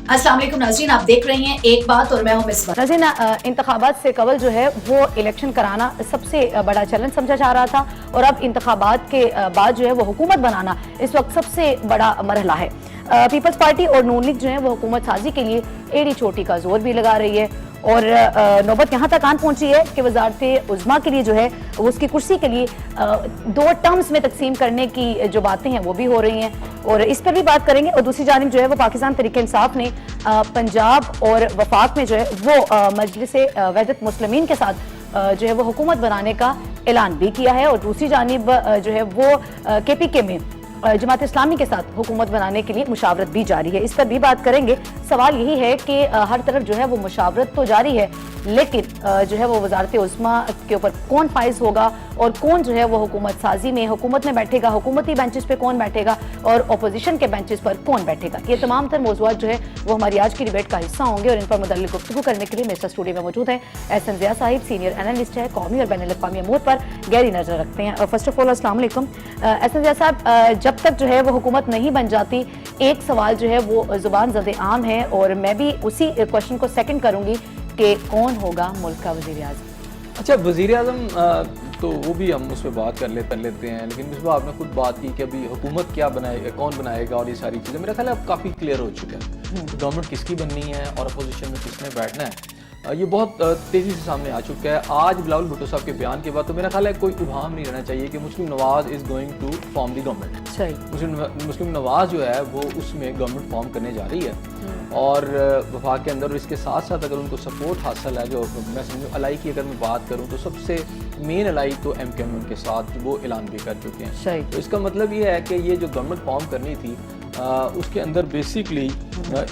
अस्सलाम वालेकुम नाज़रीन, आप देख रहे हैं एक बात और मैं हूं मिसबा। नाज़रीन, इंतखाबात से कबल जो है वो इलेक्शन कराना सबसे बड़ा चैलेंज समझा जा रहा था और अब इंतखाबात के बाद जो है वो हुकूमत बनाना इस वक्त सबसे बड़ा मरहला है। पीपल्स पार्टी और नून लीग जो है वो हुकूमत साजी के लिए एड़ी चोटी का जोर भी लगा रही है और नौबत यहाँ तक आन पहुंची है कि वज़ारत उज़्मा के लिए जो है वो उसकी कुर्सी के लिए 2 टर्म्स में तकसीम करने की जो बातें हैं वो भी हो रही हैं और इस पर भी बात करेंगे। और दूसरी जानिब जो है वो पाकिस्तान तहरीक इंसाफ ने पंजाब और वफाक में जो है वो मजलिस वहदत मुस्लिमीन के साथ जो है वो हुकूमत बनाने का ऐलान भी किया है और दूसरी जानिब जो है वो KPK में जमात इस्लामी के साथ हुकूमत बनाने के लिए मुशावरत भी जारी है। इस पर भी बात करेंगे। सवाल यही है कि हर तरफ जो है वो मुशावरत तो जारी है, लेकिन जो है वो वज़ारत उज़्मा के ऊपर कौन फाइज होगा और कौन जो है वो हुकूमत साजी में हुकूमत में बैठेगा, हुकूमती बेंचेस पे कौन बैठेगा और अपोजिशन के बेंचेस पर कौन बैठेगा, ये तमाम तर मौज़ूआत जो है वो हमारी आज की डिबेट का हिस्सा होंगे और इन पर मुतल्लिक़ गुफ्तगू करने के लिए मेरे स्टूडियो में मौजूद है एहसन ज़िया साहिब, सीनियर एनालिस्ट है, कौमी और बैनुल अक़वामी अमूर पर गहरी नज़र रखते हैं। फर्स्ट ऑफ ऑल अस्सलाम वालेकुम एहसन ज़िया साहब, जब तक जो है वो हुकूमत नहीं बन जाती, एक सवाल जो है वो ज़ुबान ज़द आम है और मैं भी उसी क्वेश्चन को सेकंड करूंगी कि कौन होगा मुल्क का वज़ीर आज़म। अच्छा, वज़ीर आज़म तो वो भी हम उस पर बात कर लेते हैं, लेकिन इस बार आपने खुद बात की कि अभी हुकूमत क्या बनाएगा, कौन बनाएगा और ये सारी चीज़ें मेरा ख्याल है अब काफ़ी क्लियर हो चुका है। गवर्नमेंट किसकी बननी है और अपोजिशन में किसने बैठना है, ये बहुत तेज़ी से सामने आ चुका है। आज बिलावल भुट्टो साहब के बयान के बाद तो मेरा ख्याल है कोई उबाम नहीं रहना चाहिए कि Muslim Nawaz is going to form the government. Muslim Nawaz जो है वो उसमें गवर्नमेंट फॉर्म करने जा रही है और वफाक के अंदर, और इसके साथ साथ अगर उनको सपोर्ट हासिल है, जो मैं समझूँ अलाई की अगर मैं बात करूँ तो सबसे मेन अलाई तो MKM उनके साथ वो ऐलान भी कर चुके हैं। तो इसका मतलब ये है कि ये जो गवर्नमेंट फॉर्म करनी थी उसके अंदर बेसिकली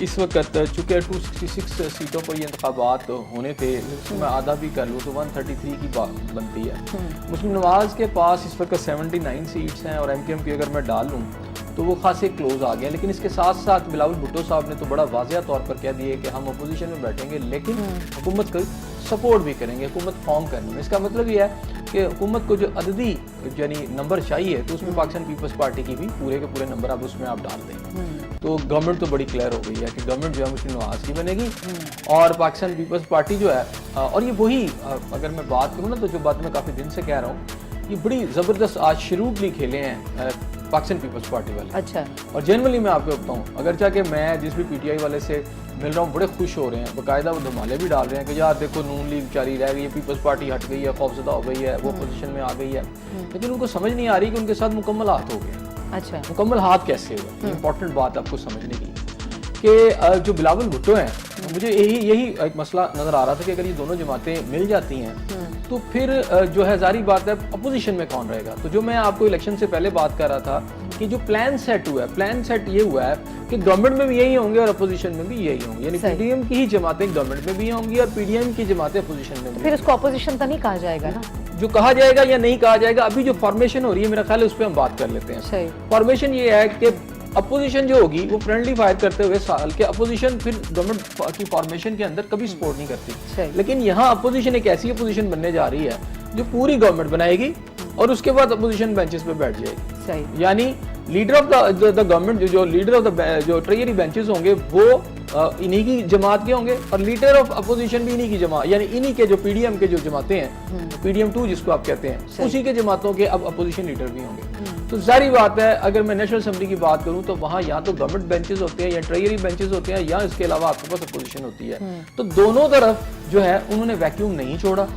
इस वक्त चूँकि 266 सीटों पर ये इंतखाबात होने थे, मैं आधा भी कर लूँ तो 133 की बात बनती है। मुस्लिम नवाज़ के पास इस वक्त 79 सीट्स हैं और MKM की अगर मैं डाल लूँ तो वो खासे क्लोज आ गए। लेकिन इसके साथ साथ बिलावल भुट्टो साहब ने तो बड़ा वाज़िया तौर पर कह दिए कि हम अपोजिशन में बैठेंगे लेकिन हुकूमत को सपोर्ट भी करेंगे हुकूमत फॉर्म करने में। इसका मतलब ये है कि हुकूमत को जो अददी यानी नंबर चाहिए तो उसमें पाकिस्तान पीपल्स पार्टी की भी पूरे के पूरे नंबर अब उसमें आप डाल दें। तो गवर्नमेंट तो बड़ी क्लियर हो गई है कि गवर्नमेंट जो है मुस्लिम नवाज़ की बनेगी और पाकिस्तान पीपल्स पार्टी जो है, और ये वही अगर मैं बात करूँ ना तो जो बात मैं काफ़ी दिन से कह रहा हूँ, ये बड़ी ज़बरदस्त आज शुरूआती खेले हैं पाकिस्तान पीपल्स पार्टी वाले। अच्छा। और जनरली मैं आपको बताऊँ, अगर चाहे मैं जिस भी PTI वाले से मिल रहा हूँ बड़े खुश हो रहे हैं, बाकायदा वो धमाले भी डाल रहे हैं कि यार देखो नून लीग बेचारी रह गई है, पीपल्स पार्टी हट गई है, खौफजदा हो गई है, वो पोजीशन में आ गई है, लेकिन उनको समझ नहीं आ रही कि उनके साथ मुकम्मल हाथ हो गया। अच्छा, मुकम्मल हाथ कैसे हुआ, इंपॉर्टेंट बात आपको समझने की कि जो बिलावल भुट्टो हैं, मुझे यही एक मसला नज़र आ रहा था कि अगर ये दोनों जमातें मिल जाती हैं तो फिर जो है जारी बात है अपोजिशन में कौन रहेगा। तो जो मैं आपको इलेक्शन से पहले बात कर रहा था कि जो प्लान सेट हुआ है, प्लान सेट ये हुआ है कि गवर्नमेंट में भी यही होंगे और अपोजिशन में भी यही होंगे, यानी PDM की ही जमातें गवर्नमेंट में भी होंगी और PDM की जमातें अपोजिशन में भी। फिर उसको अपोजिशन तो नहीं कहा जाएगा ना? जो कहा जाएगा या नहीं कहा जाएगा, अभी जो फॉर्मेशन हो रही है मेरा ख्याल है उस पर हम बात कर लेते हैं। फॉर्मेशन ये है कि अपोजिशन जो होगी वो फ्रेंडली फायर करते हुए साल के अपोजिशन फिर गवर्नमेंट की फॉर्मेशन के अंदर कभी सपोर्ट नहीं करती, लेकिन यहाँ अपोजिशन एक ऐसी अपोजिशन बनने जा रही है जो पूरी गवर्नमेंट बनाएगी और उसके बाद अपोजिशन बेंचेस पे बैठ जाएगी। यानी लीडर ऑफ द गवर्नमेंट, जो लीडर ऑफ द जो ट्रेजरी बेंचेस होंगे वो इन्हीं की जमात के होंगे और लीडर ऑफ अपोजिशन भी इन्हीं की जमात, यानी इन्हीं के जो PDM के जो जमातें हैं, PDM 2 जिसको आप कहते हैं, उसी के जमातों के अब अपोजिशन लीडर भी होंगे। तो जारी बात है अगर मैं नेशनल असेंबली की बात करूं तो वहां या तो गवर्नमेंट बेंचेस होते हैं या ट्रेजरी बेंचेस होते हैं या इसके अलावा आपके पास अपोजिशन होती है। तो दोनों तरफ जो है उन्होंने वैक्यूम नहीं छोड़ा,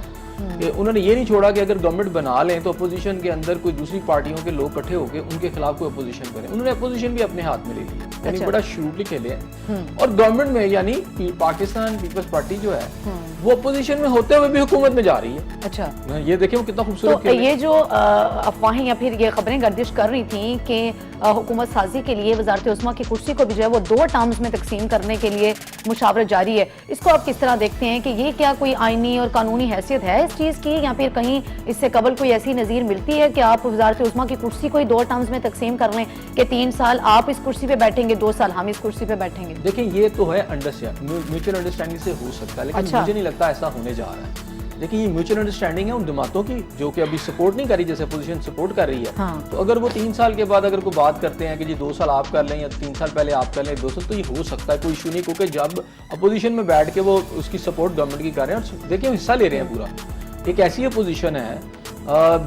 उन्होंने ये नहीं छोड़ा कि अगर गवर्नमेंट बना लें तो अपोजिशन के अंदर कोई दूसरी पार्टियों के लोग इकट्ठे होकर उनके खिलाफ कोई अपोजिशन करें। उन्होंने अपोजिशन भी अपने हाथ में ले ली, यानी बड़ा शूटली खेले हैं। और गवर्नमेंट में यानी पाकिस्तान पीपल्स पार्टी जो है वो अपोजिशन में होते हुए भी हुकूमत में जा रही है। अच्छा, ये देखिए वो कितना खूबसूरत। तो ये जो अफवाहें या फिर ये खबरें गर्दिश कर रही थी कि हुकूमत साजी के लिए वज़ारत उज़्मा की कुर्सी को भी जो है वो 2 टर्म्स में तकसीम करने के लिए मुशावरत जारी है, इसको आप किस तरह देखते हैं कि ये क्या कोई आईनी और कानूनी हैसियत है इस चीज़ की, या फिर कहीं इससे कबल कोई ऐसी नज़ीर मिलती है कि आप वज़ारत उज़्मा की कुर्सी को ही 2 टर्म्स में तकसीम कर लें कि 3 साल आप इस कुर्सी पे बैठेंगे, 2 साल हम इस कुर्सी पे बैठेंगे? देखिए ये तो है म्यूचुअल अंडरस्टैंडिंग से हो सकता है, लेकिन मुझे नहीं लगता ऐसा होने जा रहा है। देखिए ये म्यूचुअल अंडरस्टैंडिंग है उन जमातों की जो कि अभी सपोर्ट नहीं कर रही, जैसे अपोजिशन सपोर्ट कर रही है। हाँ। तो अगर वो 3 साल के बाद अगर कोई बात करते हैं कि जी 2 साल आप कर लें या 3 साल पहले आप कर लें 2 साल, तो ये हो सकता है, कोई इशू नहीं, क्योंकि जब अपोजिशन में बैठ के वो उसकी सपोर्ट गवर्नमेंट की कर रहे हैं और देखिए हिस्सा ले रहे हैं पूरा। एक ऐसी अपोजिशन है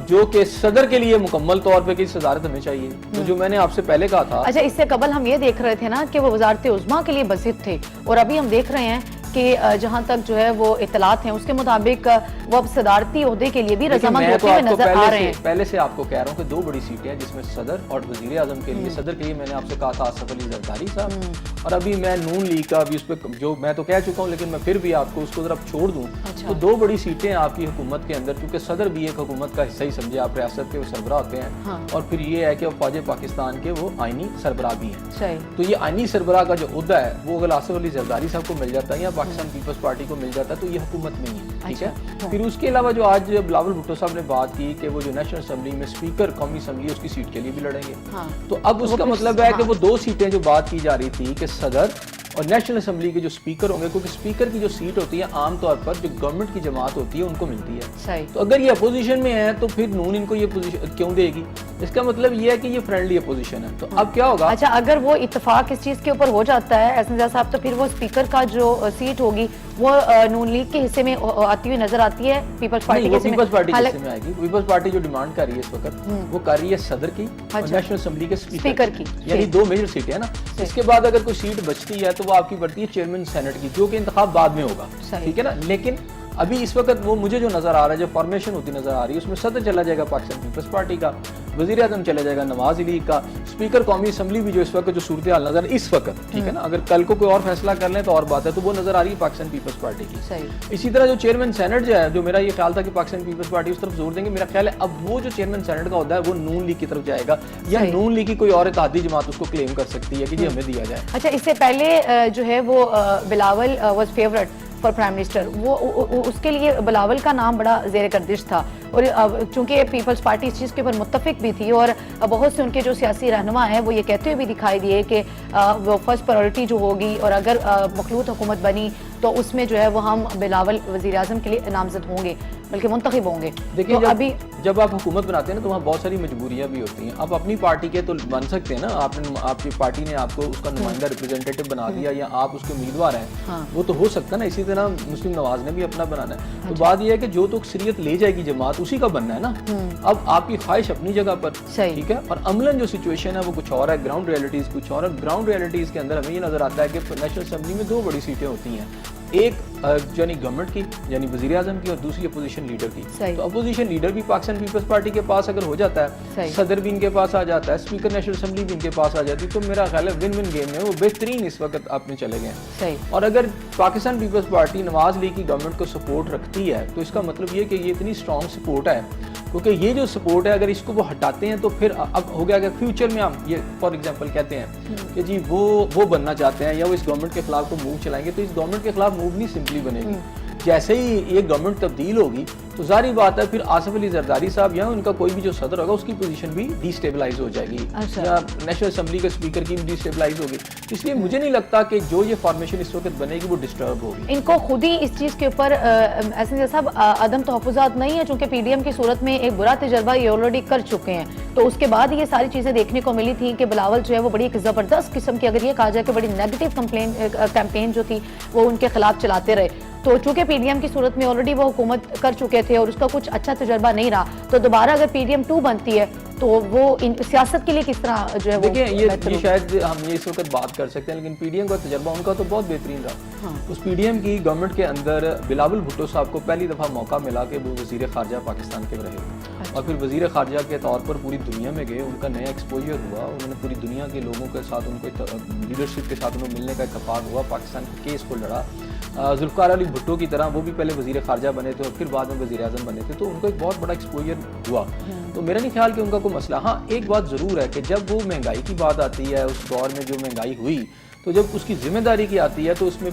जो कि सदर के लिए मुकम्मल तौर पे की सदारत हमें चाहिए, तो जो मैंने आपसे पहले कहा था। अच्छा, इससे कबल हम ये देख रहे थे ना कि वो वजारत उज़्मा के लिए बसित थे, और अभी हम देख रहे हैं कि जहां तक जो है वो इत्तलात हैं उसके मुताबिक वो अब सदारती ओहदे के लिए भी रजामंद होते हुए नजर आ रहे हैं। पहले से आपको कह रहा हूँ कि 2 बड़ी सीटें हैं जिसमें सदर और वजीर आजम के लिए, सदर के लिए मैंने आपसे कहा था आसिफ अली जरदारी साहब, और अभी मैं नून लीग का अभी उस पर जो मैं तो कह चुका हूँ, लेकिन मैं फिर भी आपको उसको जरा छोड़ दूँ। तो 2 बड़ी सीटें आपकी हुकूमत के अंदर, क्योंकि सदर भी एक हुकूमत का हिस्सा ही समझे आप, रियासत के वो सरबराह होते हैं, और फिर ये है कि फौज पाकिस्तान के वो आइनी सरबराह भी हैं। तो ये आइनी सरबराह का जो ओहदा है वो अगर आसिफ अली जरदारी साहब को मिल जाता है या पाकिस्तान पीपल्स पार्टी को मिल जाता है तो ये हुकूमत नहीं है, ठीक है। फिर उसके अलावा जो आज बिलावल भुट्टो साहब ने बात की कि वो जो नेशनल असेंबली में स्पीकर कौमी असेंबली उसकी सीट के लिए भी लड़ेंगे, तो अब उसका मतलब है कि वो 2 सीटें जो बात की जा रही थी कि सदर और नेशनल असेंबली के जो स्पीकर होंगे, क्योंकि स्पीकर की जो सीट होती है आमतौर पर जो गवर्नमेंट की जमात होती है उनको मिलती है। तो अगर ये अपोजिशन में है तो फिर नून इनको ये पोजीशन क्यों देगी? इसका मतलब ये है कि ये फ्रेंडली अपोजिशन है। तो अब क्या होगा? अच्छा, अगर वो इत्तेफाक इस चीज के ऊपर हो जाता है एहसन साहब, तो फिर वो स्पीकर का जो सीट होगी वो नून लीग के हिस्से में आती हुई नजर आती है, पीपल्स पार्टी के हिस्से में आएगी। पीपल्स पार्टी जो डिमांड कर रही है इस वक्त वो कर रही है सदर की और नेशनल असेंबली के स्पीकर की, यानी 2 मेजर सीटें है ना। इसके बाद अगर कोई सीट बचती है तो वो आपकी बढ़ती है चेयरमैन सेनेट की, जो कि इंतखाब बाद में होगा, ठीक है ना। लेकिन अभी इस वक्त वो मुझे जो नजर आ रहा है, जो फॉर्मेशन होती नजर आ रही है, उसमें सदर चला जाएगा पाकिस्तान पीपल्स पार्टी का, वजीर आजम चला जाएगा नवाज लीग का, स्पीकर कौमी असेंबली भी जो इस वक्त जो सूरत हाल नजर इस वक्त, ठीक है ना, अगर कल को कोई और फैसला कर लें तो और बात है, तो वो नजर आ रही है पाकिस्तान पीपल्स पार्टी की। इसी तरह जो चेयरमैन सेनेट जो है, जो मेरा ये ख्याल था कि पाकिस्तान पीपल्स पार्टी उस तरफ जोर देंगे, मेरा ख्याल है अब वो जो चेयरमैन सेनेट का होता है वो नून लीग की तरफ जाएगा, या नून लीग की कोई और इत्तेहादी जमात उसको क्लेम कर सकती है कि जी हमें दिया जाए। अच्छा, इससे पहले जो है वो Bilawal was favourite for prime minister, वो उसके लिए बिलावल का नाम बड़ा ज़ेर गर्दिश था, और चूंकि पीपल्स पार्टी इस चीज़ के ऊपर मुत्तफिक भी थी, और बहुत से उनके जो सियासी रहनुमा हैं वो ये कहते हुए भी दिखाई दिए कि वो फर्स्ट प्रायोरिटी जो होगी, और अगर मखलूत हुकूमत बनी तो उसमें जो है वो हम बिलावल वज़ीर आज़म के लिए नामजद होंगे, बल्कि मुंतखब होंगे। देखिए तो अभी जब आप हुकूमत बनाते हैं ना तो वहाँ बहुत सारी मजबूरियाँ भी होती हैं। आप अपनी पार्टी के तो बन सकते हैं ना, आपकी पार्टी ने आपको उसका नुमाइंदा रिप्रेजेंटेटिव बना दिया या आप उसके उम्मीदवार हैं, वो तो हो सकता है ना। इसी तरह मुस्लिम नवाज ने भी अपना बनाना है। तो बात यह है कि जो तो अक्सरियत ले जाएगी जमात उसी का बनना है ना। अब आपकी ख्वाहिश अपनी जगह पर, ठीक है, और अमलन जो सिचुएशन है वो कुछ और है, ग्राउंड रियलिटीज कुछ और है। ग्राउंड रियलिटीज के अंदर हमें ये नजर आता है कि नेशनल असेंबली में 2 बड़ी सीटें होती हैं, एक यानी गवर्नमेंट की यानी वजीर आजम की, और दूसरी अपोजिशन लीडर की। तो अपोजिशन लीडर भी पाकिस्तान पीपल्स पार्टी के पास अगर हो जाता है, सदर भी इनके पास आ जाता है, स्पीकर नेशनल असेंबली भी इनके पास आ जाती है, तो मेरा ख्याल है विन विन गेम में वो बेहतरीन इस वक्त आपने चले गए। और अगर Pakistan Peoples Party Nawaz League की गवर्नमेंट को सपोर्ट रखती है तो इसका मतलब ये कि ये इतनी स्ट्रॉन्ग सपोर्ट है, क्योंकि ये जो सपोर्ट है अगर इसको वो हटाते हैं तो फिर अब हो गया कि फ्यूचर में हम ये फॉर एग्जांपल कहते हैं कि जी वो बनना चाहते हैं या वो इस गवर्नमेंट के खिलाफ को मूव चलाएंगे, तो इस गवर्नमेंट के खिलाफ मूव नहीं सिंपली बनेगी। जैसे ही ये गवर्नमेंट तब्दील होगी तो जारी बात है फिर आसिफ अली जरदारी साहब या उनका कोई भी जो सदर होगा उसकी पोजीशन भी डिस्टेबलाइज हो जाएगी, या नेशनल असेंबली के स्पीकर की भी डिस्टेबलाइज होगी। इसलिए मुझे नहीं लगता कि जो ये फॉर्मेशन इस वक्त बनेगी वो डिस्टर्ब होगी। इनको खुद ही इस चीज़ के ऊपर एहसन साहब अदम तहफ़्फ़ुज़ात नहीं है, चूँकि पीडीएम की सूरत में एक बुरा तजर्बा ये ऑलरेडी कर चुके हैं, तो उसके बाद ये सारी चीज़ें देखने को मिली थी कि बिलावल जो है वो बड़ी एक ज़बरदस्त किस्म की, अगर ये कहा जाए कि बड़ी नेगेटिव कैंपेन जो थी वो उनके खिलाफ चलाते रहे। तो चूंकि पीडीएम की सूरत में ऑलरेडी वो हुकूमत कर चुके थे और उसका कुछ अच्छा तजर्बा नहीं रहा, तो दोबारा अगर पीडीएम 2 बनती है तो वो सियासत के लिए किस तरह जो है वो देखिए ये शायद हम ये इस वक्त बात कर सकते हैं, लेकिन पीडीएम का तजर्बा उनका तो बहुत बेहतरीन रहा। उस पीडीएम की गवर्नमेंट के अंदर बिलावल भुट्टो साहब को पहली दफ़ा मौका मिला कि वो वज़ीर ख़ारजा पाकिस्तान के रहे, और फिर वज़ीर ख़ारजा के तौर पर पूरी दुनिया में गए, उनका नया एक्सपोजर हुआ, उन्होंने पूरी दुनिया के लोगों के साथ उनको लीडरशिप के साथ उन्हें मिलने का इत्तेफाक हुआ, पाकिस्तान के केस को लड़ा। जुल्फ़िकार अली भुट्टो की तरह वो भी पहले वज़ीर ख़ारजा बने थे और फिर बाद में वज़ीर आज़म बने थे, तो उनको एक बहुत बड़ा एक्सपोजर हुआ। तो मेरा नहीं ख्याल कि उनका कोई मसला। हाँ, एक बात ज़रूर है कि जब वो महंगाई की बात आती है, उस दौर में जो महंगाई हुई تو جب اس کی ذمہ داری کی آتی ہے تو اس میں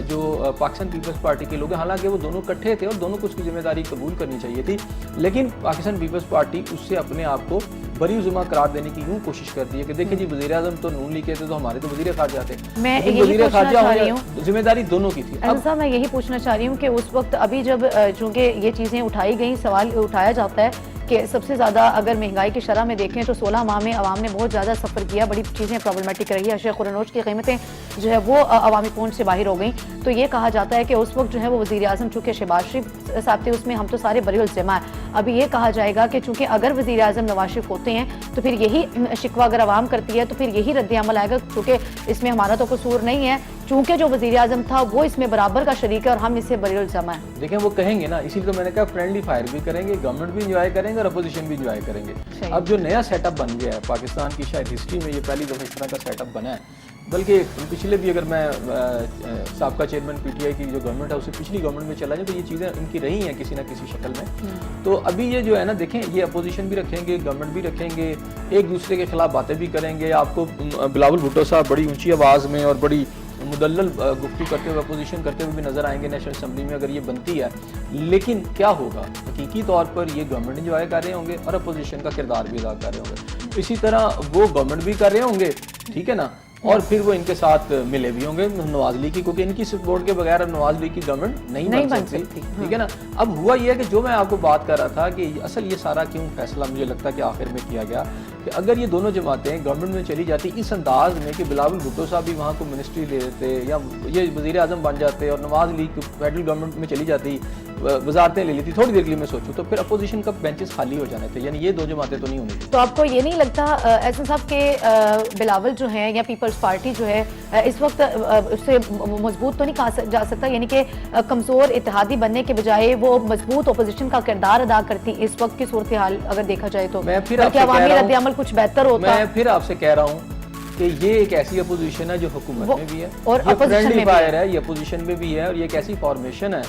جو پاکستان پیپلز پارٹی کے لوگ ہیں، حالانکہ وہ دونوں اکٹھے تھے اور دونوں کو اس کی ذمہ داری قبول کرنی چاہیے تھی، لیکن پاکستان پیپلز پارٹی اس سے اپنے آپ کو بری ذمہ قرار دینے کی یوں کوشش کرتی ہے کہ دیکھیں جی وزیر اعظم تو نون لیگ کے تھے تو ہمارے تو وزیر خارجہ تھے، میں یہی پوچھنا چاہ رہی ہوں، ذمہ داری دونوں کی تھی۔ صاحب میں یہی پوچھنا چاہ رہی ہوں کہ اس وقت ابھی جب چونکہ یہ چیزیں اٹھائی گئیں، سوال اٹھایا جاتا ہے کہ سب سے زیادہ اگر مہنگائی کی شرح میں دیکھیں تو 16 ماہ میں عوام نے بہت زیادہ سفر کیا، بڑی چیزیں پرابلمٹک رہی ہے، اشیاء خورنوش کی قیمتیں جو ہے وہ عوامی پہنچ سے باہر ہو گئیں، تو یہ کہا جاتا ہے کہ اس وقت جو ہے وہ وزیر اعظم چونکہ شہباز شریف صاحب تھے، اس میں ہم تو سارے بری الزمہ ہیں۔ ابھی یہ کہا جائے گا کہ چونکہ اگر وزیر اعظم نواز شریف ہوتے ہیں تو پھر یہی شکوہ اگر عوام کرتی ہے تو پھر یہی رد عمل آئے گا، کیونکہ اس میں ہمارا تو قصور نہیں ہے، چونکہ جو وزیر اعظم تھا وہ اس میں برابر کا شریک ہے اور ہم اس سے بری الزمہ ہیں۔ دیکھیں وہ کہیں گے نا، اسی لیے تو میں نے کہا فرینڈلی فائر بھی کریں گے، گورنمنٹ بھی انجوائے کریں گے اور اپوزیشن بھی انجوائے کریں گے۔ اب جو نیا سیٹ اپ بن گیا ہے پاکستان کی شاید ہسٹری میں یہ پہلی دفعہ اس طرح کا سیٹ اپ بنا ہے، بلکہ پچھلے بھی اگر میں سابقہ چیئرمین پی ٹی آئی کی جو گورنمنٹ ہے اس سے پچھلی گورنمنٹ میں چلا جائے تو یہ چیزیں ان کی رہی ہیں کسی نہ کسی شکل میں۔ تو ابھی یہ جو ہے نا دیکھیں یہ اپوزیشن بھی رکھیں گے، گورنمنٹ بھی رکھیں گے، ایک دوسرے کے خلاف باتیں بھی کریں گے۔ آپ کو بلاول بھٹو صاحب بڑی اونچی آواز میں اور بڑی مدلل گفتگو کرتے ہوئے اپوزیشن کرتے ہوئے بھی نظر آئیں گے نیشنل اسمبلی میں اگر یہ بنتی ہے، لیکن کیا ہوگا حقیقی طور پر یہ گورنمنٹ انجوائے کر رہے ہوں گے اور اپوزیشن کا کردار بھی ادا کر رہے ہوں گے، اسی طرح وہ گورنمنٹ بھی کر رہے ہوں گے، ٹھیک ہے نا، اور پھر وہ ان کے ساتھ ملے بھی ہوں گے نواز لیگ کی، کیونکہ ان کی سپورٹ کے بغیر نواز لیگ کی گورنمنٹ نہیں بن سکتی، ٹھیک ہے نا۔ اب ہوا یہ ہے کہ جو میں آپ کو بات کر رہا تھا کہ اصل یہ سارا کیوں فیصلہ مجھے لگتا ہے کہ آخر میں کیا گیا کہ اگر یہ دونوں جماعتیں گورنمنٹ میں چلی جاتی اس انداز میں کہ بلاول بھٹو صاحب بھی وہاں کو منسٹری لے لیتے یا یہ وزیر اعظم بن جاتے اور نواز لیگ فیڈرل گورنمنٹ میں چلی جاتی، وزارتیں لے لیتی، تھوڑی دیر کے لیے میں سوچوں تو پھر اپوزیشن کا بینچز خالی ہو جانے تھے، یعنی یہ دو جماعتیں تو نہیں ہونی تھیں۔ تو آپ کو یہ نہیں لگتا احسن صاحب کہ بلاول جو ہیں یا پیپلز پارٹی جو ہے اس وقت اس سے مضبوط تو نہیں کہا جا سکتا، یعنی کہ کمزور اتحادی بننے کے بجائے وہ مضبوط اپوزیشن کا کردار ادا کرتی اس وقت کی صورتحال اگر دیکھا جائے تو عوامی رد عمل کچھ بہتر ہوتا؟ میں پھر آپ سے کہہ رہا ہوں کہ یہ ایک ایسی اپوزیشن ہے جو حکومت میں بھی ہے اور یہ فرینڈلی فائر ہے، یہ اپوزیشن میں بھی ہے، اور یہ ایک ایسی فارمیشن ہے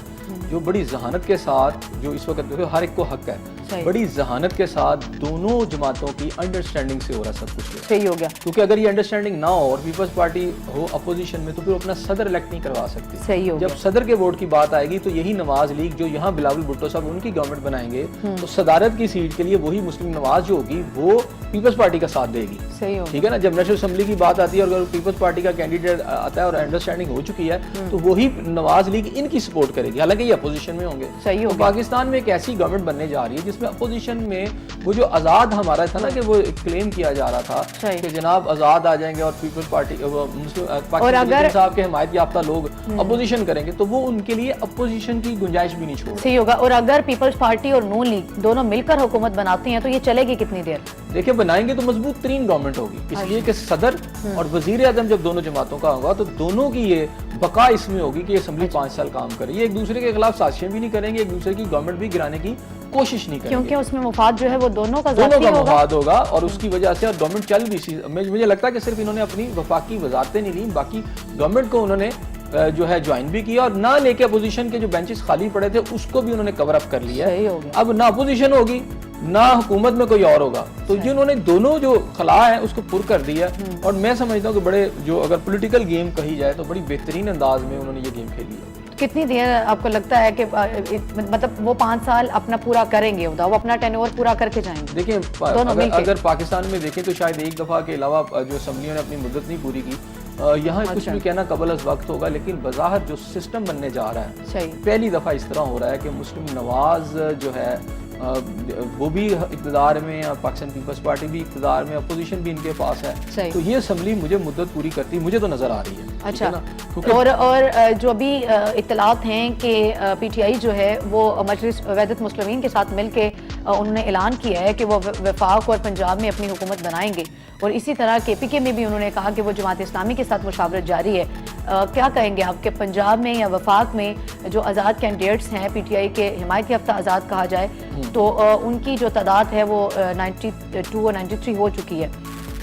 جو بڑی ذہانت کے ساتھ، جو اس وقت ہر ایک کو حق ہے، بڑی ذہانت کے ساتھ دونوں جماعتوں کی انڈرسٹینڈنگ سے ہو رہا سب کچھ صحیح ہو گیا، کیونکہ اگر یہ انڈرسٹینڈنگ نہ ہو اور پیپلز پارٹی ہو اپوزیشن میں تو پھر اپنا صدر الیکٹ نہیں کروا سکتی۔ صحیح ہو جب صدر کے ووٹ کی بات آئے گی تو یہی نواز لیگ جو یہاں بلاول بھٹو صاحب ان کی گورنمنٹ بنائیں گے تو صدارت کی سیٹ کے لیے وہی مسلم نواز جو ہوگی وہ پیپلز پارٹی کا ساتھ دے گی، ٹھیک ہے نا۔ جب نیشنل اسمبلی کی بات آتی ہے اور اگر پیپلز پارٹی کا کینڈیڈیٹ آتا ہے اور انڈرسٹینڈنگ ہو چکی ہے تو وہی نواز لیگ ان کی سپورٹ کرے گی، حالانکہ یہ اپوزیشن میں ہوں گے۔ تو پاکستان میں ایک ایسی گورنمنٹ بننے جا رہی ہے جس میں اپوزیشن میں وہ جو آزاد ہمارا تھا نا کہ وہ کلیم کیا جا رہا تھا کہ جناب آزاد آ جائیں گے اور پیپلز پارٹی پاکستان صاحب کے حمایت یافتہ لوگ اپوزیشن کریں گے تو وہ ان کے لیے اپوزیشن کی گنجائش بھی نہیں چھوڑ۔ صحیح ہوگا، اور اگر پیپلز پارٹی اور نون لیگ دونوں مل کر حکومت بناتے ہیں تو یہ چلے گی کتنی دیر؟ دیکھیں بنائیں گے تو مضبوط ترین گورنمنٹ ہوگی، اس لیے کہ صدر اور وزیر اعظم جب دونوں جماعتوں کا ہوگا تو دونوں کی یہ بقا اس میں ہوگی کہ یہ اسمبلی 5 سال کام کرے، یہ ایک دوسرے کے خلاف سازشیں بھی نہیں کریں گے، ایک دوسرے کی گورنمنٹ بھی گرانے کی کوشش نہیں کریں گے، کیونکہ اس میں مفاد جو ہے وہ دونوں کا مفاد ہوگا اور اس کی وجہ سے گورنمنٹ چل بھی مجھے لگتا ہے کہ صرف انہوں نے اپنی وفاقی وزارتیں نہیں لی، باقی گورنمنٹ کو انہوں نے جو ہے جوائن بھی کیا اور نہ لے کے اپوزیشن کے جو بینچز خالی پڑے تھے اس کو بھی انہوں نے کور اپ کر لیا ہے۔ اب نہ اپوزیشن ہوگی نہ حکومت میں کوئی اور ہوگا، تو جنہوں نے دونوں جو خلا ہے اس کو پر کر دیا اور میں سمجھتا ہوں کہ بڑے جو اگر پولیٹیکل گیم کہی جائے تو بڑی بہترین انداز میں انہوں نے یہ گیم کھیلی ہے۔ کتنی دیر آپ کو لگتا ہے کہ مطلب وہ 5 سال اپنا پورا کریں گے، وہ اپنا ٹینور پورا کر کے جائیں گے؟ دیکھیں اگر پاکستان میں دیکھیں تو شاید ایک دفعہ کے علاوہ جو اسمبلیوں نے اپنی مدت نہیں پوری کی، یہاں کچھ بھی کہنا قبل از وقت ہوگا، لیکن بظاہر جو سسٹم بننے جا رہا ہے پہلی دفعہ اس طرح ہو رہا ہے کہ مسلم نواز جو ہے وہ بھی اقتدار میں، پاکستان پیپلز پارٹی بھی اقتدار میں، اپوزیشن بھی ان کے پاس ہے، تو یہ اسمبلی مجھے مدت پوری کرتی مجھے تو نظر آ رہی ہے۔ اچھا، اور جو ابھی اطلاعات ہیں کہ پی ٹی آئی جو ہے وہ مجلس وحدت مسلمین کے ساتھ مل کے انہوں نے اعلان کیا ہے کہ وہ وفاق اور پنجاب میں اپنی حکومت بنائیں گے، اور اسی طرح کے پی کے میں بھی انہوں نے کہا کہ وہ جماعت اسلامی کے ساتھ مشاورت جاری ہے۔ کیا کہیں گے آپ کہ پنجاب میں یا وفاق میں جو آزاد کینڈیڈیٹس ہیں پی ٹی آئی کے حمایت یافتہ آزاد کہا جائے تو ان کی جو تعداد ہے وہ 92 اور 93 ہو چکی ہے،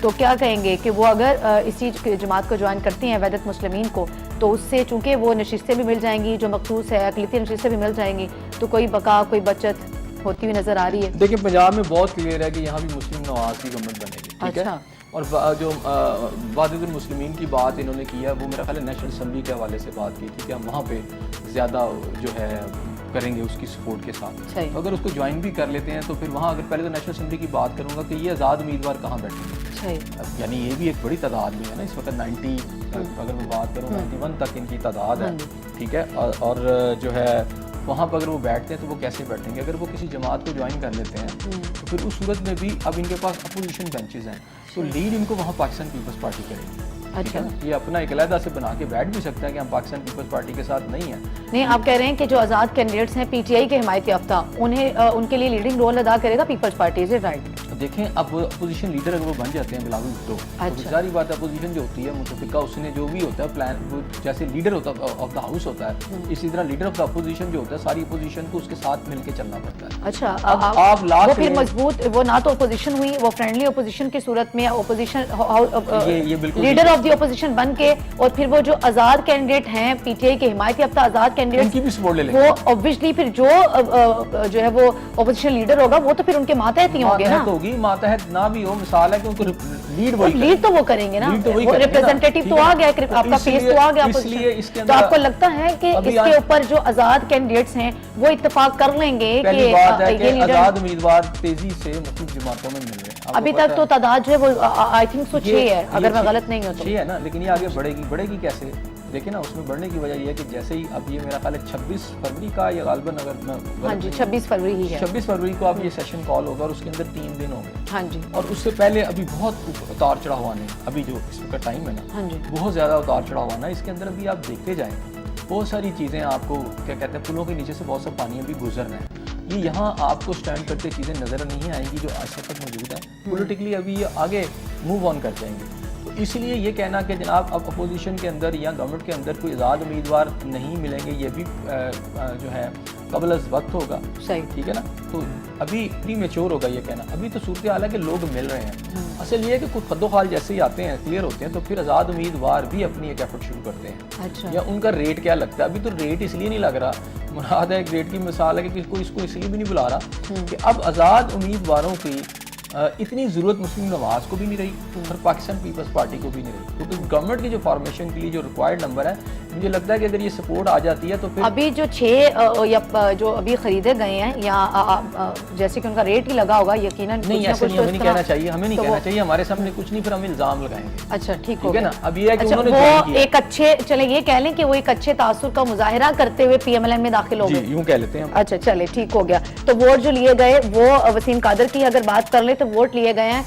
تو کیا کہیں گے کہ وہ اگر اسی جماعت کو جوائن کرتی ہیں وحدت مسلمین کو تو اس سے چونکہ وہ نشستیں بھی مل جائیں گی جو مخصوص ہے، اقلیتی نشستیں بھی مل جائیں گی، تو کوئی بقا کوئی بچت ہوتی ہوئی نظر آ رہی ہے؟ دیکھیں پنجاب میں بہت کلیئر ہے کہ یہاں بھی مسلم نواز کی گورنمنٹ بنے گی، ٹھیک ہے، اور جو وحدت المسلمین کی بات انہوں نے کی ہے وہ میرا خیال ہے نیشنل اسمبلی کے حوالے سے بات کی تھی کہ ہم وہاں پہ زیادہ جو ہے کریں گے اس کی سپورٹ کے ساتھ. تو اگر اس کو جوائن بھی کر لیتے ہیں تو پھر وہاں اگر پہلے تو نیشنل اسمبلی کی بات کروں گا کہ یہ آزاد امیدوار کہاں بیٹھیں گے. یعنی یہ بھی ایک بڑی تعداد میں ہے نا اس وقت 90 اگر میں بات کروں 91 تک ان کی تعداد ہے, ٹھیک ہے. اور جو ہے وہاں پہ اگر وہ بیٹھتے ہیں تو وہ کیسے بیٹھیں گے؟ اگر وہ کسی جماعت کو جوائن کر لیتے ہیں تو پھر اس صورت میں بھی اب ان کے پاس اپوزیشن بینچز ہیں تو لیڈ ان کو وہاں پاکستان پیپلز پارٹی کرے گی. اچھا, یہ اپنا ایک علیحدہ سے بنا کے بیٹھ بھی سکتا ہے کہ ہم پاکستان پیپلز پارٹی کے ساتھ نہیں ہیں. نہیں, آپ کہہ رہے ہیں کہ جو آزاد کینڈیڈیٹس ہیں پی ٹی آئی کے حمایت یافتہ انہیں ان کے لیے لیڈنگ رول ادا کرے گا Peoples Party, is it right? دیکھیں اب اپوزیشن لیڈر اگر وہ بن جاتے ہیں بلاول بھٹو تو ظاہری بات ہے اپوزیشن جو ہوتی ہے متفقہ اس نے جو بھی ہوتا ہے پلان وہ جیسے لیڈر ہوتا آف دا ہاؤس ہوتا ہے اسی طرح لیڈر آف دا اپوزیشن جو ہوتا ہے ساری اپوزیشن کو اس کے ساتھ مل کے چلنا پڑتا ہے. اچھا, آپ وہ پھر مضبوط وہ نہ تو اپوزیشن ہوئی, وہ فرینڈلی اپوزیشن کی صورت میں opposition leader of the opposition بن کے اور پھر وہ جو آزاد کینڈیڈیٹ ہیں پی ٹی آئی کے حمایت یافتہ آزاد کینڈیڈیٹ وہ اوبویسلی پھر جو ہے وہ اپوزیشن لیڈر ہوگا وہ تو پھر ان کے ماتحت ہی ہوں گے نا. ہوگی ماتحت نہ بھی ہو, مثال ہے کہ ان کو لیڈ تو وہ کریں گے نا, ریپریزنٹیٹیو تو آ گیا, آپ کا فیس تو آ گیا اپوزیشن. تو آپ کو لگتا ہے کہ اس کے اوپر جو آزاد کینڈیڈیٹس ہیں وہ اتفاق کر لیں گے کہ یہ لیڈر آزاد امیدوار تیزی سے مختلف جماعتوں میں مل رہے ہیں؟ ابھی تک تو تعداد جو ہے وہ آئی تھنک 6 ہے اگر میں غلط نہیں ہوں تو. 6 ہے نا, لیکن یہ آگے بڑھے گی کیسے؟ دیکھیں نا اس میں بڑھنے کی وجہ یہ ہے کہ جیسے ہی اب یہ میرا خیال ہے 26 فروری کا یا غالباً اگر میں ہاں جی 26 فروری ہی ہے, 26 فروری کو اب یہ سیشن کال ہوگا اور اس کے اندر 3 دن ہوں گے. ہاں جی, اور اس سے پہلے ابھی بہت اتار چڑھاؤ آنے, ابھی جو اس وقت ٹائم ہے نا بہت زیادہ اتار چڑھاؤ آنا, اس کے اندر ابھی آپ دیکھتے جائیں بہت ساری چیزیں آپ کو کیا کہتے ہیں پلوں کے نیچے سے بہت سا پانی ابھی گزرنا ہے. یہ یہاں آپ کو سٹینڈ کرتے چیزیں نظر نہیں آئیں گی جو آج تک موجود ہیں پولیٹیکلی, ابھی یہ آگے موو آن کر جائیں گے. تو اس لیے یہ کہنا کہ جناب اب اپوزیشن کے اندر یا گورنمنٹ کے اندر کوئی آزاد امیدوار نہیں ملیں گے یہ بھی جو ہے قبل از وقت ہوگا. صحیح, ٹھیک ہے نا, تو ابھی پری میچور ہوگا یہ کہنا. ابھی تو صورتحال ہے کہ لوگ مل رہے ہیں. اصل یہ ہے کہ کچھ خد و خال جیسے ہی آتے ہیں کلیئر ہوتے ہیں تو پھر آزاد امیدوار بھی اپنی ایک ایفرٹ شروع کرتے ہیں. یا ان کا ریٹ کیا لگتا ہے؟ ابھی تو ریٹ اس لیے نہیں لگ رہا, مراد ہے ایک ریٹ کی مثال ہے کہ کوئی اس کو اس لیے بھی نہیں بلا رہا کہ اب آزاد امیدواروں کی اتنی ضرورت مسلم نواز کو بھی نہیں رہی اور پاکستان پیپلز پارٹی کو بھی نہیں رہی, کیونکہ گورنمنٹ کی جو فارمیشن کے لیے جو ریکوائرڈ نمبر ہے مجھے لگتا ہے کہ اگر یہ سپورٹ آ جاتی ہے تو پھر ابھی جو 6 یا جو ابھی خریدے گئے ہیں یا جیسے کہ ان کا ریٹ ہی لگا ہوگا یقیناً نہیں, ایسا نہیں, ہمیں نہیں کہنا چاہیے, ہمیں نہیں کہنا چاہیے, ہمارے سامنے کچھ نہیں پھر ہم الزام لگائیں گے. اچھا ٹھیک ہے نا. اب یہ ہے کہ انہوں نے وہ ایک اچھے چلے یہ کہہ لیں کہ وہ ایک اچھے تاثر کا مظاہرہ کرتے ہوئے پی ایم ایل این میں داخل ہو گئے, یوں کہہ لیتے ہیں. اچھا چلے ٹھیک ہو گیا. تو ووٹ جو لیے گئے وہ وسیم قادر کی اگر بات کر لیں تو ووٹ لیے گئے ہیں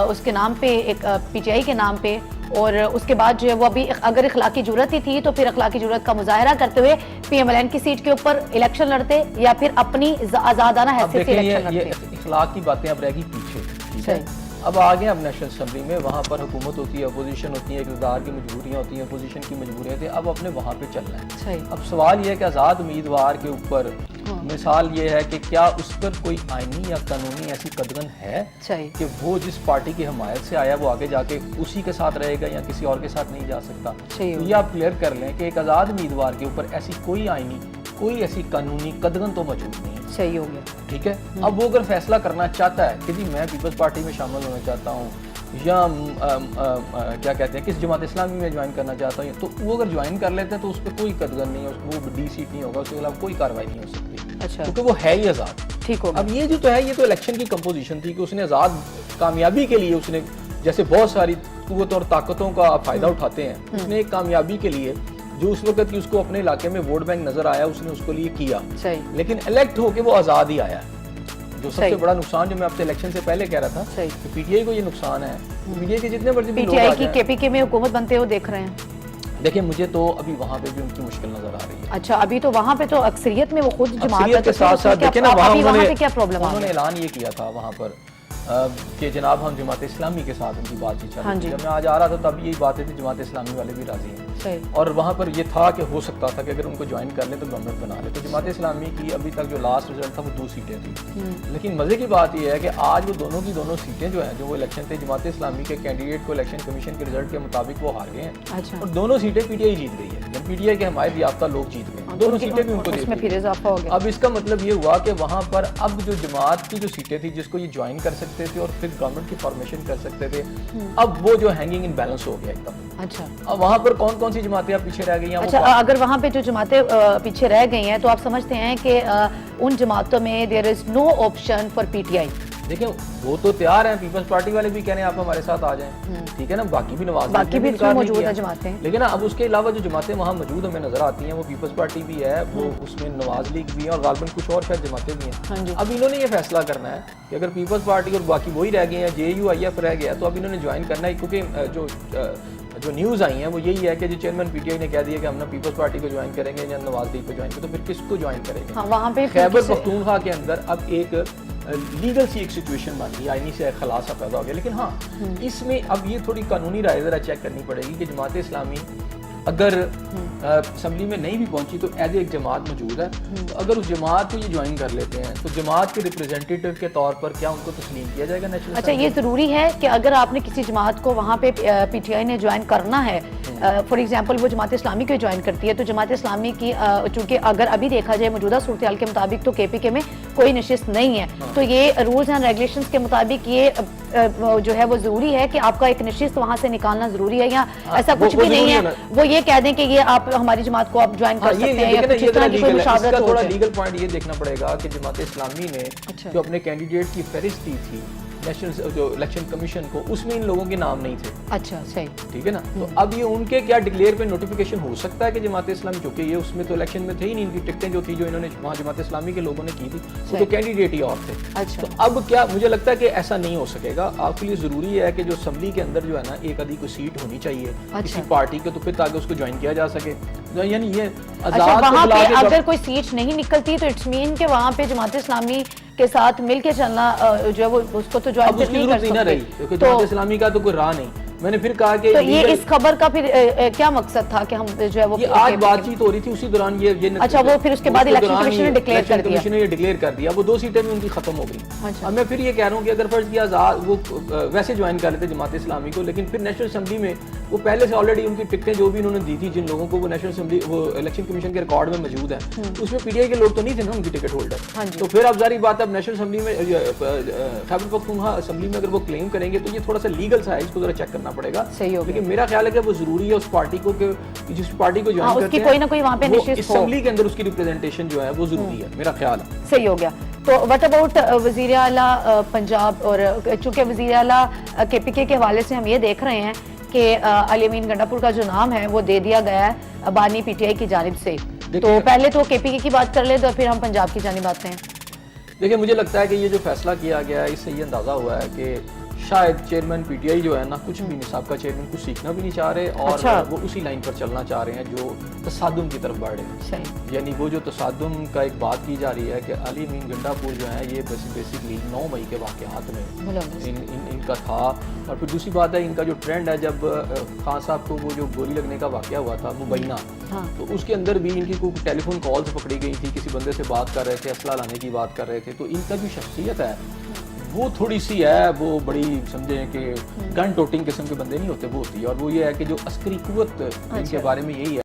اس کے نام پہ, ایک پی ٹی آئی کے نام پہ, اور اس کے بعد جو ہے وہ ابھی اگر اخلاقی جرت ہی تھی تو پھر اخلاقی جرت کا مظاہرہ کرتے ہوئے پی ایم ایل این کی سیٹ کے اوپر الیکشن لڑتے یا پھر اپنی آزادانہ حیثیت سے الیکشن لڑتے. یہ اخلاق کی باتیں اب رہ گئی پیچھے. اب آگے اب نیشنل اسمبلی میں وہاں پر حکومت ہوتی ہے, اپوزیشن ہوتی ہے, اقتدار کی مجبوریاں ہوتی ہیں, اپوزیشن کی مجبوریاں تھیں, اب اپنے وہاں پہ چلنا ہے. اب سوال یہ ہے کہ آزاد امیدوار کے اوپر مثال یہ ہے کہ کیا اس پر کوئی آئینی یا قانونی ایسی قدغن ہے کہ وہ جس پارٹی کی حمایت سے آیا وہ آگے جا کے اسی کے ساتھ رہے گا یا کسی اور کے ساتھ نہیں جا سکتا. تو یہ آپ کلیئر کر لیں کہ ایک آزاد امیدوار کے اوپر ایسی کوئی آئینی کوئی ایسی قانونی قدغن تو موجود نہیں ہے. صحیح ہو گیا, ٹھیک ہے. اب وہ اگر فیصلہ کرنا چاہتا ہے کہ جی میں پیپلز پارٹی میں شامل ہونا چاہتا ہوں یا کیا کہتے ہیں کس جماعت اسلامی میں جوائن کرنا چاہتا ہوں, تو وہ اگر جوائن کر لیتے ہیں تو اس پہ کوئی قدغن نہیں ہے, وہ ڈی سیٹ نہیں ہوگا, اس کے خلاف کوئی کارروائی نہیں ہو سکتی. اچھا, کیونکہ وہ ہے ہی آزاد. ٹھیک ہوگا. اب یہ جو تو ہے یہ تو الیکشن کی کمپوزیشن تھی کہ اس نے آزاد کامیابی کے لیے اس نے جیسے بہت ساری قوت اور طاقتوں کا فائدہ اٹھاتے ہیں, اس نے ایک کامیابی کے لیے جو اس وقت کی اس کو اپنے علاقے میں ووٹ بینک نظر آیا اس نے اس کو لیے کیا, لیکن الیکٹ ہو کے وہ آزاد ہی آیا. جو سب سے بڑا نقصان جو میں آپ سے الیکشن سے پہلے کہہ رہا تھا کہ پی ٹی آئی کو یہ نقصان ہے, پی ٹی آئی کے جتنے مرضی پی ٹی آئی کی کے پی کے میں حکومت بنتے ہو دیکھ رہے ہیں. دیکھیں مجھے تو ابھی وہاں پہ بھی ان کی مشکل نظر آ رہی ہے. اچھا, ابھی تو وہاں پہ تو اکثریت میں وہ خود جماعت کے ساتھ ساتھ دیکھیں نا وہاں پہ کیا پرابلم, انہوں نے اعلان یہ کیا تھا وہاں پر کہ جناب ہم جماعت اسلامی کے ساتھ ان کی بات چیت چل رہی تھی. جب میں آج آ رہا تھا تب یہی باتیں تھی, جماعت اسلامی والے بھی راضی ہیں, اور وہاں پر یہ تھا کہ ہو سکتا تھا کہ اگر ان کو جوائن کر لیں تو گورنمنٹ بنا لے. تو جماعت اسلامی کی ابھی تک جو لاسٹ رزلٹ تھا وہ 2 سیٹیں تھیں, لیکن مزے کی بات یہ ہے کہ آج وہ دونوں کی دونوں سیٹیں جو ہیں جو وہ الیکشن تھے جماعت اسلامی کے کینڈیڈیٹ کو الیکشن کمیشن کے رزلٹ کے مطابق وہ ہار گئے ہیں, اور دونوں سیٹیں پی ٹی آئی جیت گئی ہے, پی ٹی آئی کے حمایت یافتہ لوگ جیت گئے. दोनों सीटें भी उनको दे उसमें दी। फिर इजाफा हो गया। अब इसका मतलब ये हुआ कि वहाँ पर अब जो जमात की जो सीटें थी जिसको ये ज्वाइन कर सकते थे और फिर गवर्नमेंट की फॉर्मेशन कर सकते थे, अब वो जो हैंगिंग इन बैलेंस हो गया एकदम। अच्छा, अब वहाँ पर कौन कौन सी जमातें अब पीछे रह गई हैं? अच्छा, अगर वहाँ पे जो जमातें पीछे रह गई हैं तो आप समझते हैं कि उन जमातों में there is no option for PTI? देखिए वो तो तैयार हैं, पीपल्स पार्टी वाले भी कह रहे हैं आप हमारे साथ आ जाएं, ठीक है ना, बाकी भी नवाज बाकी भी इनकार नहीं मौजूद किया। है जमातें, लेकिन ना अब उसके अलावा जो जमातें वहाँ मौजूद हमें नजर आती हैं वो पीपल्स पार्टी भी है, वो उसमें नवाज लीग भी है और गालबन कुछ और शायद जमातें भी हाँ जी। हैं। अब इन्होंने ये फैसला करना है कि अगर पीपल्स पार्टी और बाकी वही रह गए हैं, JUIF रह गया, तो अब इन्होंने ज्वाइन करना है, क्योंकि जो न्यूज़ आई हैं वो यही है कि जो चेयरमैन PTI ने कह दिया कि हम ना पीपल्स पार्टी को ज्वाइन करेंगे या नवाज लीग को ज्वाइन करेंगे, तो फिर किसको ज्वाइन करेंगे? हाँ, वहाँ पे खैबर पख्तूनख्वा के अंदर अब एक लीगल सी एक सिचुएशन बन गई, आईनी से खलासा पैदा हो गया। लेकिन हाँ, इसमें अब ये थोड़ी कानूनी राय ज़रा चेक करनी पड़ेगी कि जमात इस्लामी अगर असम्बली में नहीं भी पहुंची तो एज एक जमात मौजूद है, तो अगर उस जमात को ये ज्वाइन कर लेते हैं तो जमात के रिप्रेजेंटेटिव के तौर पर क्या उनको तस्लीम किया जाएगा नेशनल? अच्छा, ये ज़रूरी है कि अगर आपने किसी जमात को वहाँ पे PTI ने ज्वाइन करना है, फॉर एग्जांपल वो जमात इस्लामी को ज्वाइन करती है, तो जमात इस्लामी की चूँकि अगर अभी देखा जाए मौजूदा सूरत हाल के मुताबिक तो KPK में कोई नशिस्त नहीं है, तो ये रूल्स एंड रेगुलेशंस के मुताबिक ये जो है वो ज़रूरी है कि आपका एक नशिस्त वहाँ से निकालना ज़रूरी है, या ऐसा कुछ भी नहीं है वो ये कह दें कि ये आप हमारी जमात को आप ज्वाइन कर सकते हैं या कुछ इस तरह की कोई मुशावरत हो थोड़ा जाए? लीगल पॉइंट ये देखना पड़ेगा कि जमात इस्लामी ने अच्छा। जो अपने कैंडिडेट की फहरिस्त दी थी नेशनल जो इलेक्शन कमीशन को, उसमें इन लोगों के नाम नहीं थे, अच्छा, सही, ठीक है ना, तो अब ये उनके क्या डिक्लेयर पे नोटिफिकेशन हो सकता है कि जमात इस्लामी, क्योंकि ये उसमें तो इलेक्शन में थे ही नहीं, इनकी टिकटें जो थी जो इन्होंने वहाँ जमात इस्लामी के लोगों ने की थी वो तो कैंडिडेट ही और थे। अच्छा, तो अब क्या मुझे लगता है कि ऐसा नहीं हो सकेगा। आपके लिए ज़रूरी है कि जो असम्बली के अंदर जो है ना एक आधी कोई सीट होनी चाहिए किसी पार्टी के, तो फिर ताकि उसको ज्वाइन किया जा सके, यानी ये अच्छा, वहाँ पे अगर कोई सीट नहीं निकलती तो इट्स मीन कि वहाँ पे जमात इस्लामी के साथ मिलके चलना जो है वो उसको तो ज्वाइन नहीं कर सकते, क्योंकि जमात इस्लामी का तो कोई राह नहीं। मैंने फिर कहा कि तो ये इस खबर का फिर क्या मकसद था कि हम जो है वो ये आज बातचीत हो रही थी उसी दौरान ये अच्छा, वो फिर उसके बाद इलेक्शन कमीशन ने डिक्लेयर कर दिया, कमीशन ने ये डिक्लेयर कर दिया, वो 2 सीटें भी उनकी खत्म हो गई। अच्छा। अब मैं फिर ये कह रहा हूँ कि अगर फर्ज किया आजाद वो वैसे ज्वाइन कर लेते जमात इस्लामी को, लेकिन फिर नेशनल असेंबली में वो पहले से ऑलरेडी उनकी टिकटें जो भी उन्होंने दी थी जिन लोगों को, वो नेशनल असेंबली वो इलेक्शन कमीशन के रिकॉर्ड में मौजूद है, उसमें PTI के लोग तो नहीं थे ना उनकी टिकट होल्डर। तो फिर अब जारी बात अब नेशनल असेंबली में खैबर पख्तूनख्वा असेंबली में अगर वो क्लेम करेंगे तो ये थोड़ा सा लीगल सा है, इसको जरा चेक करना पड़ेगा। सही हो, लेकिन मेरा ख्याल है कि वो जरूरी है उस पार्टी को कि जिस पार्टी को ज्वाइन करते हैं कोई ना कोई वहाँ पे निश्चित हो, असेंबली के अंदर उसकी रिप्रेजेंटेशन जो है वो जरूरी है, मेरा ख्याल है। सही हो गया। तो व्हाट अबाउट वज़ीर आला पंजाब, और चूंकि वज़ीर आला KPK के हवाले से हम ये देख रहे हैं कि अली अमीन गंडापुर का जो नाम है वो दे दिया गया है बानी PTI की जानिब से, तो पहले तो KPK की बात कर ले तो फिर हम पंजाब की जानिब आते हैं। देखिए मुझे लगता है कि ये जो फैसला किया गया है इससे ये अंदाज़ा हुआ है कि शायद चेयरमैन PTI जो है ना कुछ भी नहीं, साहब का चेयरमैन कुछ सीखना भी नहीं चाह रहे और अच्छा। वो उसी लाइन पर चलना चाह रहे हैं जो तसादुम की तरफ बढ़ रहे हैं। सही, यानी वो जो तसादुम का एक बात की जा रही है कि अली अमीन गंडापुर जो है ये बेसिकली 9 मई के वाक़यात में इनका था, और फिर दूसरी बात है इनका जो ट्रेंड है, जब खान साहब को वो जो गोली लगने का वाक़या हुआ था मुबैना, तो उसके अंदर भी इनकी कोई टेलीफोन कॉल्स पकड़ी गई थी, किसी बंदे से बात कर रहे थे, असला लाने की बात कर रहे थे, तो इनका जो शख्सियत है वो थोड़ी सी है, वो बड़ी समझें कि गन टोटिंग किस्म के बंदे नहीं होते वो होती है, और वो ये है कि जो अस्करी कुव्वत इनके बारे में यही है